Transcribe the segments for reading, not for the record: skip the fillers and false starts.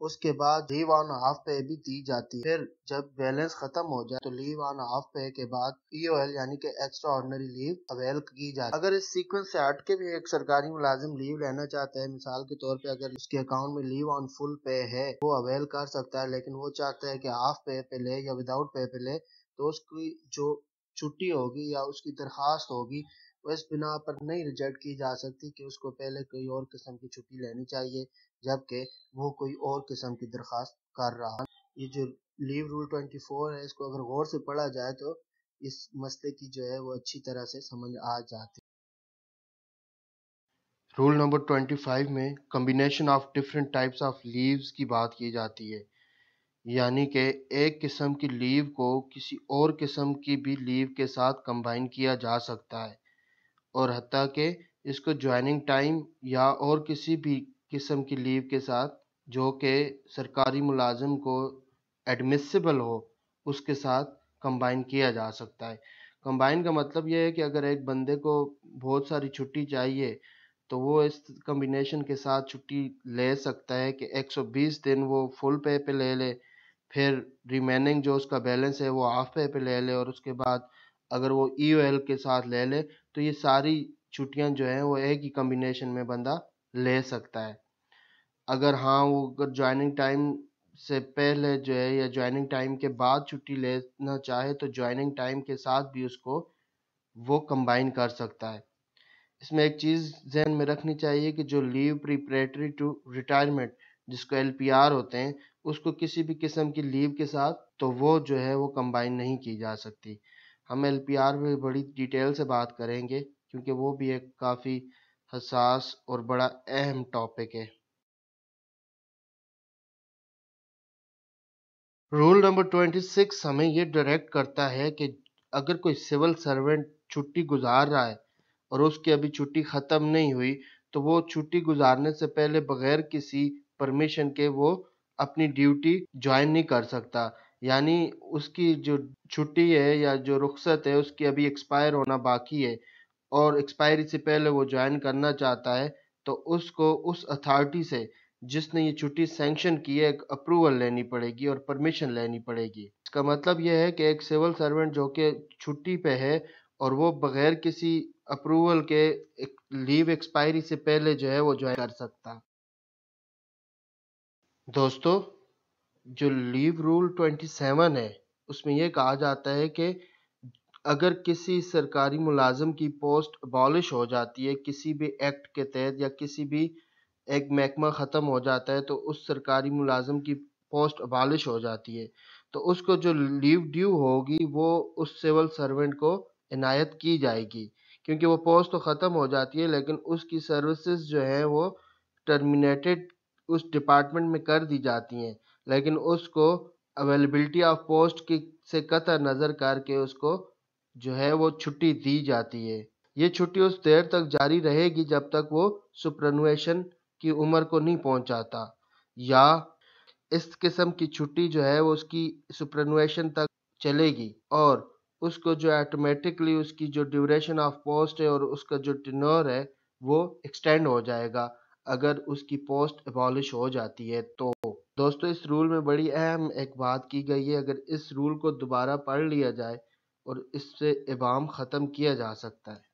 اس کے بعد لیو آن ہاف پے بھی دی جاتی ہے۔ پھر جب بیلنس ختم ہو جائے تو لیو آن ہاف پے کے بعد EOL یعنی کہ ایکسٹرا آرڈنری لیو اویل کی جاتی ہے۔ اگر اس سیکوینس سے ہٹ کے بھی ایک سرکاری ملازم لیو لینا چاہتا ہے، مثال کے طور پہ اگر اس کے اکاؤنٹ میں لیو آن فل پے ہے وہ اویل کر سکتا ہے، لیکن وہ چاہتا ہے کہ ہاف پے پہ لے یا وداؤٹ پے پہ لے، تو اس کی جو چھٹی ہوگی یا اس کی درخواست ہوگی وہ اس بنا پر نہیں ریجیکٹ کی جا سکتی کہ اس کو پہلے کوئی اور قسم کی چھٹی لینی چاہیے جبکہ وہ کوئی اور قسم کی درخواست کر رہا۔ یہ جو لیو رول 24 ہے، اس کو اگر غور سے پڑھا جائے تو اس مسئلے کی جو ہے وہ اچھی طرح سے سمجھ آ جاتی۔ رول نمبر 25 میں combination of different types of leaves کی بات کی جاتی ہے، یعنی کہ ایک قسم کی لیو کو کسی اور قسم کی بھی لیو کے ساتھ کمبائن کیا جا سکتا ہے، اور حتیٰ کہ اس کو جوائننگ ٹائم یا اور کسی بھی قسم کی لیو کے ساتھ جو کہ سرکاری ملازم کو ایڈمیسیبل ہو اس کے ساتھ کمبائن کیا جا سکتا ہے۔ کمبائن کا مطلب یہ ہے کہ اگر ایک بندے کو بہت ساری چھٹی چاہیے تو وہ اس کمبینیشن کے ساتھ چھٹی لے سکتا ہے کہ 120 دن وہ فل پے پہ لے لے، پھر ریمیننگ جو اس کا بیلنس ہے وہ ہاف پے پہ لے لے، اور اس کے بعد اگر وہ EOL کے ساتھ لے لے تو یہ ساری چھٹیاں جو ہیں وہ ایک ہی کمبینیشن میں بندہ لے سکتا ہے۔ اگر وہ جوائننگ ٹائم سے پہلے جو ہے یا جوائننگ ٹائم کے بعد چھٹی لینا چاہے تو جوائننگ ٹائم کے ساتھ بھی اس کو وہ کمبائن کر سکتا ہے۔ اس میں ایک چیز ذہن میں رکھنی چاہیے کہ جو لیو پریپریٹری ٹو ریٹائرمنٹ جس کو LPR ہوتے ہیں، اس کو کسی بھی قسم کی لیو کے ساتھ تو وہ جو ہے وہ کمبائن نہیں کی جا سکتی۔ ہم LPR میں بڑی ڈیٹیل سے بات کریں گے کیونکہ وہ بھی ایک کافی حساس اور بڑا اہم ٹاپک ہے۔ رول نمبر 26 ہمیں یہ ڈائریکٹ کرتا ہے کہ اگر کوئی سول سرونٹ چھٹی گزار رہا ہے اور اس کی ابھی چھٹی ختم نہیں ہوئی تو وہ چھٹی گزارنے سے پہلے بغیر کسی پرمیشن کے وہ اپنی ڈیوٹی جوائن نہیں کر سکتا، یعنی اس کی جو چھٹی ہے یا جو رخصت ہے اس کی ابھی ایکسپائر ہونا باقی ہے اور ایکسپائری سے پہلے وہ جوائن کرنا چاہتا ہے تو اس کو اس اتھارٹی سے جس نے یہ چھٹی سینکشن کی ہے ایک اپروول لینی پڑے گی اور پرمیشن لینی پڑے گی۔ اس کا مطلب یہ ہے کہ ایک سول سرونٹ جو کہ چھٹی پہ ہے اور وہ بغیر کسی اپروول کے لیو ایکسپائری سے پہلے جو ہے وہ جوائن کر سکتا۔ دوستو، جو لیو رول 27 ہے اس میں یہ کہا جاتا ہے کہ اگر کسی سرکاری ملازم کی پوسٹ ابالش ہو جاتی ہے کسی بھی ایکٹ کے تحت یا کسی بھی ایک محکمہ ختم ہو جاتا ہے تو اس سرکاری ملازم کی پوسٹ ابالش ہو جاتی ہے تو اس کو جو لیو ڈیو ہوگی وہ اس سول سرونٹ کو عنایت کی جائے گی، کیونکہ وہ پوسٹ تو ختم ہو جاتی ہے لیکن اس کی سروسز جو ہیں وہ ٹرمینیٹڈ اس ڈپارٹمنٹ میں کر دی جاتی ہیں، لیکن اس کو اویلیبلٹی آف پوسٹ کی سے قطع نظر کر کے اس کو جو ہے وہ چھٹی دی جاتی ہے۔ یہ چھٹی اس دیر تک جاری رہے گی جب تک وہ سپرانویشن کی عمر کو نہیں پہنچاتا، یا اس قسم کی چھٹی جو ہے وہ اس کی سپرانویشن تک چلے گی اور اس کو جو آٹومیٹکلی اس کی جو ڈیوریشن آف پوسٹ ہے اور اس کا جو ٹینور ہے وہ ایکسٹینڈ ہو جائے گا اگر اس کی پوسٹ ابالش ہو جاتی ہے تو۔ دوستو، اس رول میں بڑی اہم ایک بات کی گئی ہے، اگر اس رول کو دوبارہ پڑھ لیا جائے اور اس سے ابہام ختم کیا جا سکتا ہے۔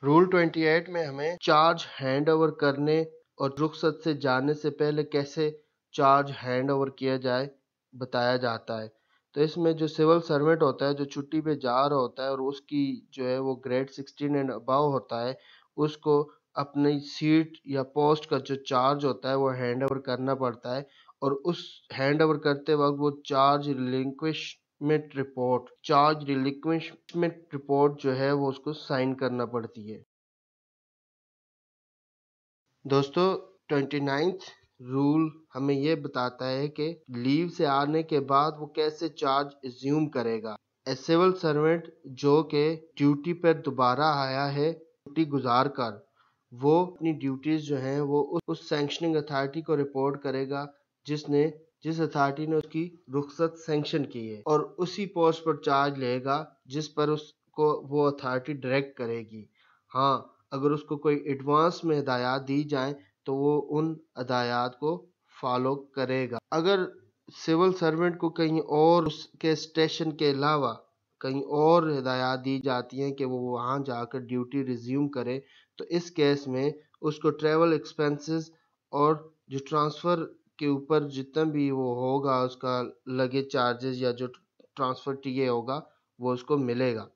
رول 28 میں ہمیں چارج ہینڈ اوور کرنے اور رخصت سے جانے سے پہلے کیسے چارج ہینڈ اوور کیا جائے بتایا جاتا ہے۔ تو اس میں جو سول سرونٹ ہوتا ہے جو چھٹی پہ جا رہا ہوتا ہے اور اس کی جو ہے وہ گریڈ 16 اینڈ اباؤ ہوتا ہے، اس کو اپنی سیٹ یا پوسٹ کا جو چارج ہوتا ہے وہ ہینڈ اوور کرنا پڑتا ہے، اور اس ہینڈ اوور کرتے وقت وہ چارج ریلنکوشمنٹ رپورٹ جو ہے وہ اس کو سائن کرنا پڑتی ہے۔ دوستو، 29 رول ہمیں یہ بتاتا ہے کہ لیو سے آنے کے بعد وہ کیسے چارج ایزیوم کرے گا۔ سول سرونٹ جو کہ ڈیوٹی پر دوبارہ آیا ہے ڈیوٹی گزار کر، وہ اپنی ڈیوٹیز جو ہیں وہ اس سینکشننگ اتھارٹی کو رپورٹ کرے گا جس اتھارٹی نے اس کی رخصت سینکشن کی ہے، اور اسی پوسٹ پر چارج لے گا جس پر اس کو وہ اتھارٹی ڈائریکٹ کرے گی۔ ہاں، اگر اس کو کوئی ایڈوانس میں ہدایات دی جائیں تو وہ ان ہدایات کو فالو کرے گا۔ اگر سول سرونٹ کو کہیں اور اس کے اسٹیشن کے علاوہ کہیں اور ہدایات دی جاتی ہیں کہ وہ وہاں جا کر ڈیوٹی ریزیوم کرے، تو اس کیس میں اس کو ٹریول ایکسپینسز اور جو ٹرانسفر کے اوپر جتنا بھی وہ ہوگا اس کا لگیج چارجز یا جو ٹرانسفر ٹی اے ہوگا وہ اس کو ملے گا۔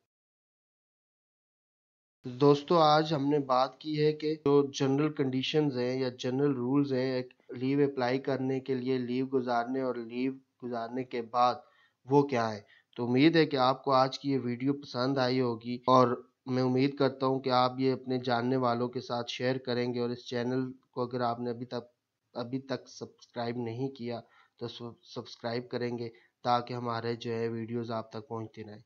دوستو آج ہم نے بات کی ہے کہ جو جنرل کنڈیشنز ہیں یا جنرل رولز ہیں ایک لیو اپلائی کرنے کے لیے، لیو گزارنے اور لیو گزارنے کے بعد، وہ کیا ہے۔ تو امید ہے کہ آپ کو آج کی یہ ویڈیو پسند آئی ہوگی، اور میں امید کرتا ہوں کہ آپ یہ اپنے جاننے والوں کے ساتھ شیئر کریں گے، اور اس چینل کو اگر آپ نے ابھی تک سبسکرائب نہیں کیا تو سبسکرائب کریں گے تاکہ ہمارے جو ہے ویڈیوز آپ تک پہنچتی رہیں۔